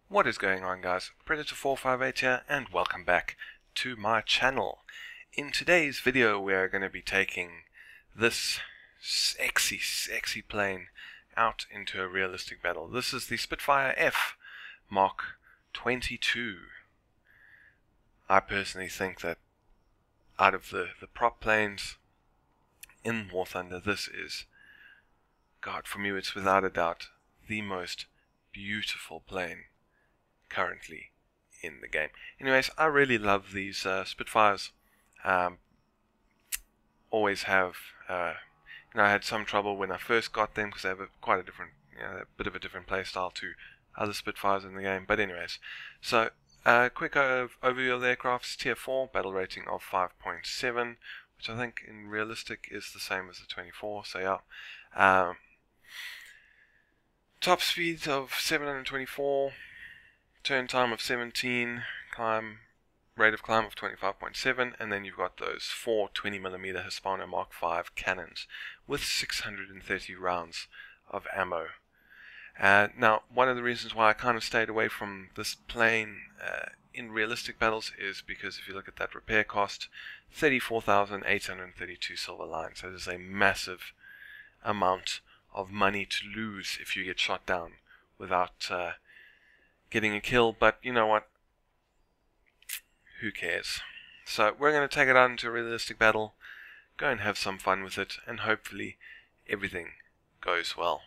What is going on, guys? Predator458 here, and welcome back to my channel. In today's video we are going to be taking this sexy plane out into a realistic battle. This is the Spitfire F Mk 22. I personally think that out of the prop planes in War Thunder, this is, God, for me it's without a doubt the most beautiful plane currently in the game. Anyways, I really love these Spitfires. Always have. I had some trouble when I first got them because they have quite a different, a bit of a different play style to other Spitfires in the game. But anyways, so quick overview of the aircraft's Tier 4, battle rating of 5.7, which I think in realistic is the same as the 24. So yeah, top speed of 724. Turn time of 17, rate of climb of 25.7, and then you've got those 4 20mm Hispano Mark V cannons with 630 rounds of ammo. Now, one of the reasons why I kind of stayed away from this plane in realistic battles is because if you look at that repair cost, 34,832 silver lines. So there's a massive amount of money to lose if you get shot down without getting a kill, but you know what, who cares? So we're going to take it out into a realistic battle, go and have some fun with it, and hopefully everything goes well.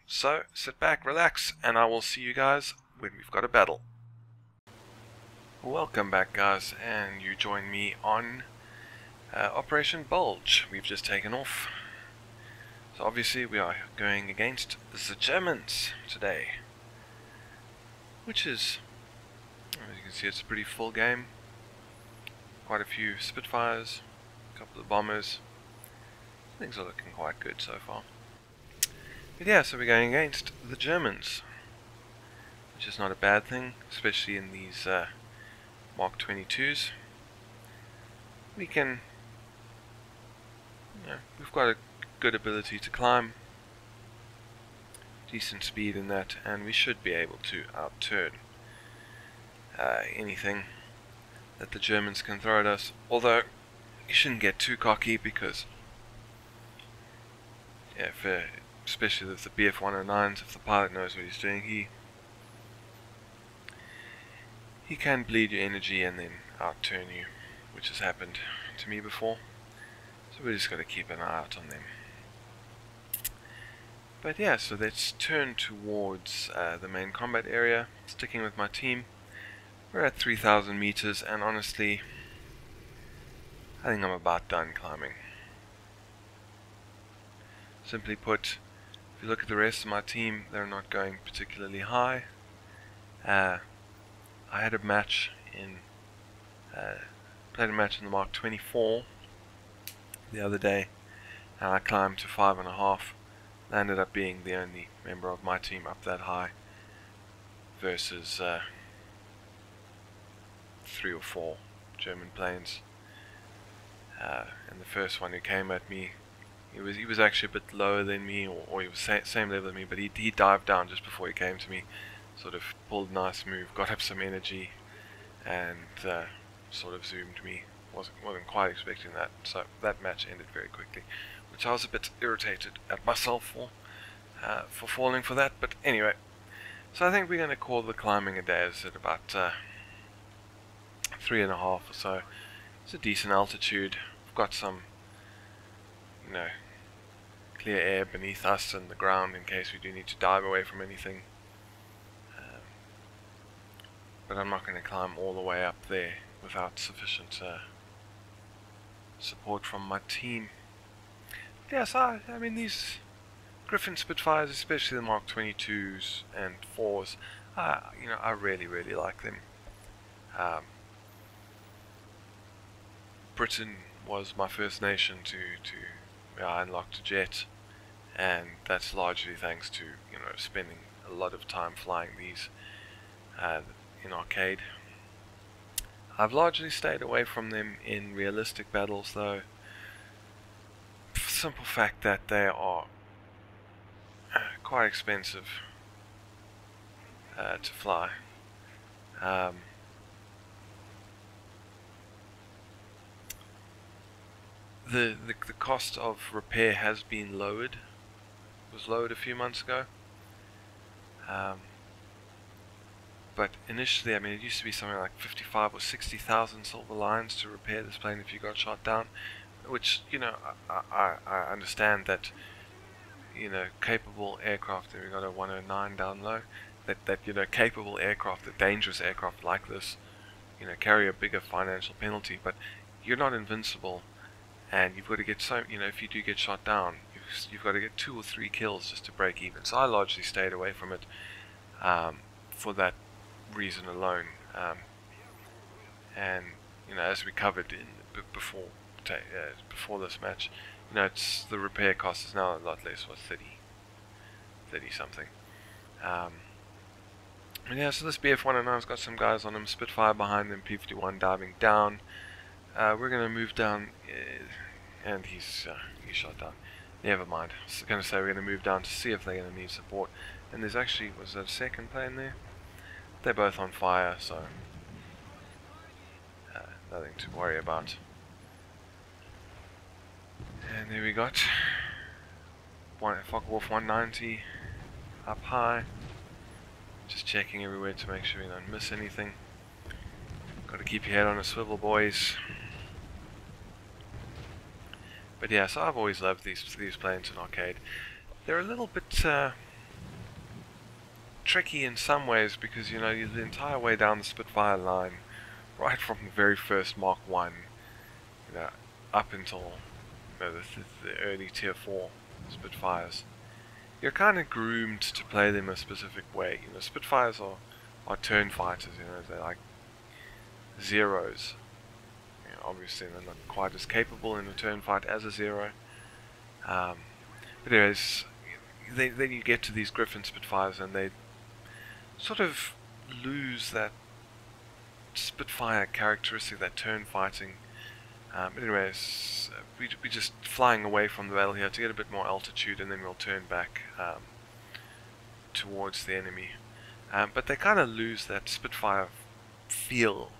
So sit back, relax, and I will see you guys when we've got a battle. Welcome back, guys, and you join me on Operation Bulge. We've just taken off. So obviously we are going against the Germans today, which is, as you can see, it's a pretty full game. Quite a few Spitfires, a couple of bombers. Things are looking quite good so far. But yeah, so we're going against the Germans, which is not a bad thing, especially in these Mark 22s. We can, we've got a good ability to climb, decent speed in that, and we should be able to outturn anything that the Germans can throw at us. Although you shouldn't get too cocky, because especially with the BF-109s, if the pilot knows what he's doing, he can bleed your energy and then outturn you, which has happened to me before. So we just got to keep an eye out on them. But yeah, so let's turn towards the main combat area, sticking with my team. We're at 3,000 meters, and honestly, I think I'm about done climbing. Simply put, if you look at the rest of my team, they're not going particularly high. I had a match played a match in the Mark 24 the other day, and I climbed to 5.5. I ended up being the only member of my team up that high versus 3 or 4 German planes. And the first one who came at me, he was actually a bit lower than me, or he was same level as me, but he dived down just before he came to me, sort of pulled a nice move, got up some energy, and sort of zoomed me. Wasn't quite expecting that, so that match ended very quickly, which I was a bit irritated at myself for falling for that. But anyway, so I think we're going to call the climbing a day. It's at about 3.5 or so. It's a decent altitude. We've got some, clear air beneath us and the ground in case we do need to dive away from anything. But I'm not going to climb all the way up there without sufficient support from my team. Yes, I mean, these Griffin Spitfires, especially the Mark 22s and 4s, I really like them. Britain was my first nation where I unlocked a jet, and that's largely thanks to spending a lot of time flying these in arcade. I've largely stayed away from them in realistic battles, though, for the simple fact that they are quite expensive. to fly. The cost of repair has been lowered. It was lowered a few months ago. But initially, I mean, it used to be something like 55 or 60,000 silver lions to repair this plane if you got shot down. Which, you know, I understand that, you know, capable aircraft, and we got a 109 down low, that you know, capable aircraft, the dangerous aircraft like this, you know, carry a bigger financial penalty. But you're not invincible, and you've got to get so, you know, if you do get shot down, you've got to get 2 or 3 kills just to break even. So I largely stayed away from it for that reason alone. And you know, as we covered in before this match, you know, it's the repair cost is now a lot less, what, 30 something. And yeah, so this BF-109's got some guys on him, Spitfire behind them, P-51 diving down. We're gonna move down, and he's shot down. Never mind. I was gonna say we're gonna move down to see if they're gonna need support. And there's actually, was there a second plane there? They're both on fire, so nothing to worry about. And there we got Focke-Wulf 190 up high. Just checking everywhere to make sure we don't miss anything. Got to keep your head on a swivel, boys. But yeah, so I've always loved these planes in arcade. They're a little bit tricky in some ways because, you know, the entire way down the Spitfire line, right from the very first Mark 1, you know, up until, you know, the early tier 4 Spitfires, you're kind of groomed to play them a specific way. You know, Spitfires are turn fighters. You know, they're like zeros. You know, obviously they're not quite as capable in a turn fight as a zero. But anyways, then you get to these Griffin Spitfires and they sort of lose that Spitfire characteristic, that turn fighting. But anyways, we're just flying away from the battle here to get a bit more altitude, and then we'll turn back towards the enemy. But they kind of lose that Spitfire feel.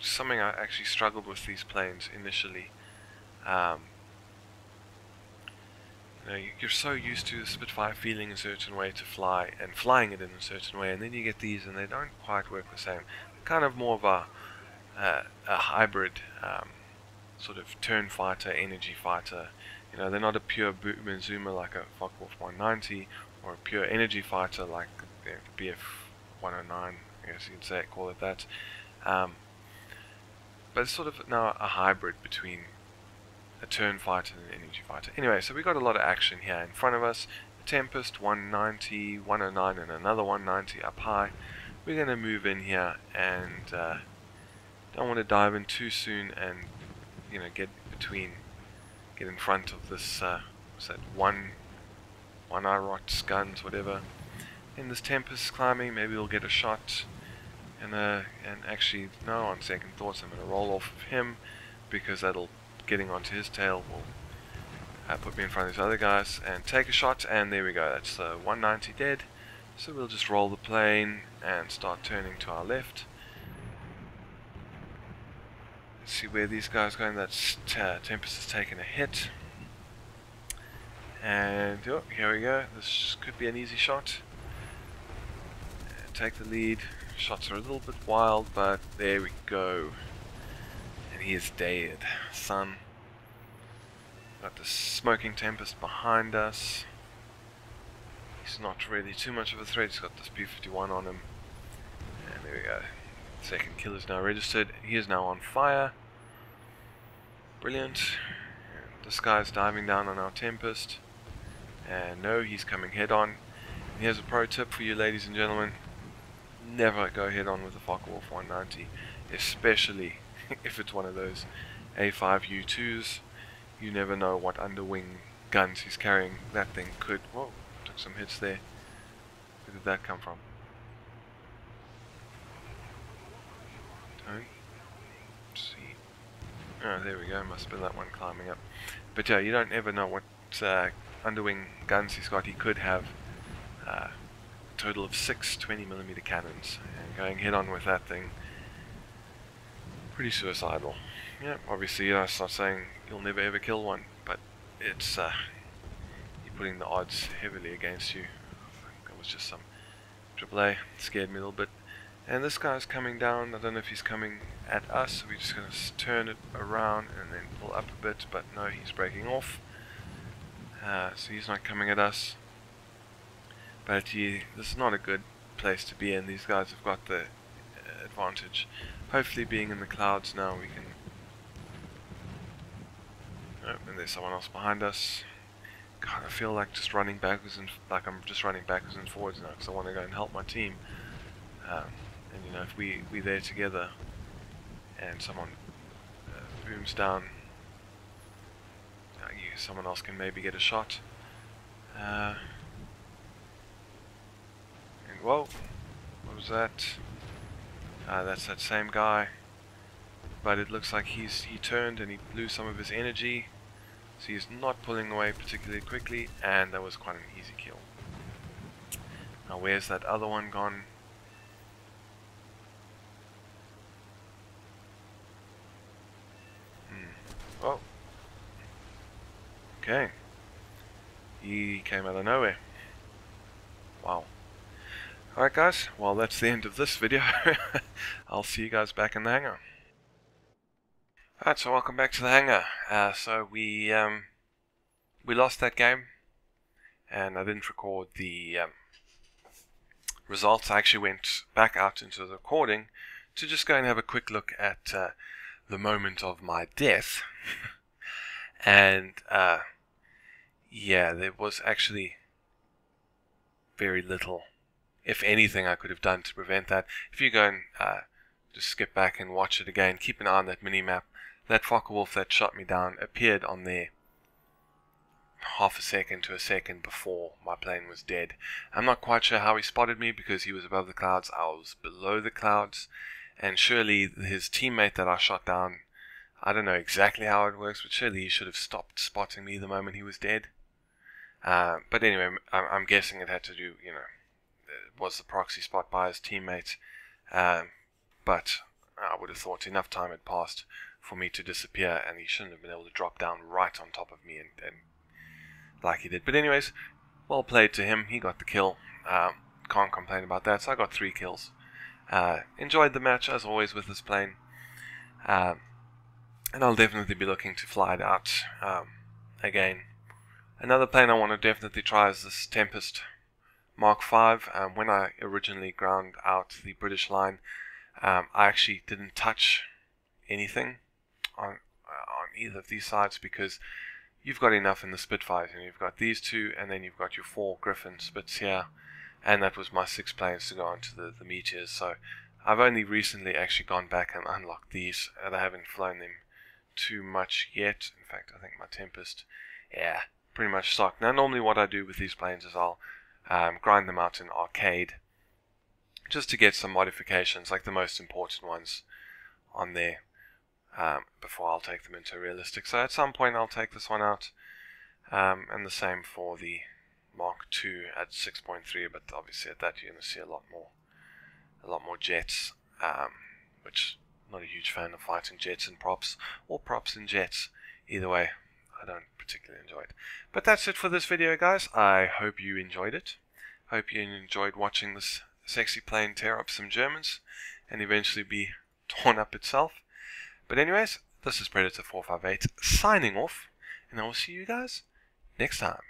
Something I actually struggled with these planes initially. You know, you're so used to the Spitfire feeling a certain way to fly, and flying it in a certain way, and then you get these and they don't quite work the same. They're kind of more of a hybrid sort of turn fighter, energy fighter. You know, they're not a pure boom zoomer like a Focke-Wulf 190, or a pure energy fighter like the BF-109, I guess you'd say, call it that. But it's sort of now a hybrid between a turn fighter and an energy fighter. Anyway, so we got a lot of action here in front of us. Tempest 190, 109, and another 190 up high. We're going to move in here and don't want to dive in too soon and, you know, get in front of this what's that, one IROT's guns, whatever. And this Tempest climbing, maybe we'll get a shot. And actually, no, on second thoughts, I'm going to roll off of him because that'll, getting onto his tail will put me in front of these other guys and take a shot. And there we go. That's the 190 dead. So we'll just roll the plane and start turning to our left. See where these guys are going. That's Tempest has taken a hit, and oh, here we go. This could be an easy shot. Take the lead. Shots are a little bit wild, but there we go. And he is dead, son. Got the smoking Tempest behind us. He's not really too much of a threat. He's got this P-51 on him, and there we go. Second kill is now registered. He is now on fire. Brilliant. And this guy's diving down on our Tempest. And no, he's coming head on. And here's a pro tip for you, ladies and gentlemen. Never go head on with the Focke-Wulf 190. Especially if it's one of those A5U2s. You never know what underwing guns he's carrying. That thing could... Whoa, took some hits there. Where did that come from? Don't see. Oh, there we go. Must have been that one climbing up. But yeah, you don't ever know what underwing guns he's got. He could have total of 6 20mm cannons, and going head on with that thing, pretty suicidal. Yeah, obviously, it's not saying you'll never ever kill one, but it's you're putting the odds heavily against you. That was just some AAA, scared me a little bit. And this guy's coming down. I don't know if he's coming at us, so we're just going to turn it around and then pull up a bit, but no, he's breaking off. So he's not coming at us. But this is not a good place to be in. These guys have got the advantage. Hopefully being in the clouds now we can... Oh, and there's someone else behind us. God, I feel like just running backwards and I'm just running backwards and forwards now because I want to go and help my team. And you know, if we're there together and someone booms down, someone else can maybe get a shot. And whoa, what was that? That's that same guy, but it looks like he turned and he blew some of his energy, so he's not pulling away particularly quickly, and that was quite an easy kill. Now where's that other one gone? Oh, okay, he came out of nowhere. Wow. Alright guys, well that's the end of this video. I'll see you guys back in the hangar. Alright, so welcome back to the hangar. So we lost that game, and I didn't record the results. I actually went back out into the recording to just go and have a quick look at the moment of my death. And yeah, there was actually very little, if anything, I could have done to prevent that. If you go and just skip back and watch it again, keep an eye on that mini-map. That Focke-Wulf that shot me down appeared on there half a second to a second before my plane was dead. I'm not quite sure how he spotted me because he was above the clouds, I was below the clouds, and surely his teammate that I shot down, I don't know exactly how it works, but surely he should have stopped spotting me the moment he was dead. But anyway, I'm guessing it had to do, you know, it was the proxy spot by his teammate, but I would have thought enough time had passed for me to disappear, and he shouldn't have been able to drop down right on top of me and like he did. But anyways, well played to him. He got the kill. Can't complain about that. So I got 3 kills. Enjoyed the match as always with this plane, and I'll definitely be looking to fly it out again. Another plane I want to definitely try is this Tempest Mark V. When I originally ground out the British line, I actually didn't touch anything on either of these sides because you've got enough in the Spitfires, and you've got these 2, and then you've got your 4 Griffin Spits here, and that was my 6 planes to go onto the Meteors. So I've only recently actually gone back and unlocked these, and I haven't flown them too much yet. In fact, I think my Tempest, yeah, pretty much stock. Now normally what I do with these planes is I'll grind them out in arcade just to get some modifications, like the most important ones on there, before I'll take them into realistic. So at some point I'll take this one out, and the same for the Mark II at 6.3, but obviously at that you're going to see a lot more jets, which I'm not a huge fan of fighting jets and props, or props and jets. Either way, I don't particularly enjoy it. But that's it for this video, guys. I hope you enjoyed it. Hope you enjoyed watching this sexy plane tear up some Germans and eventually be torn up itself. But anyways, this is Predator 458 signing off, and I will see you guys next time.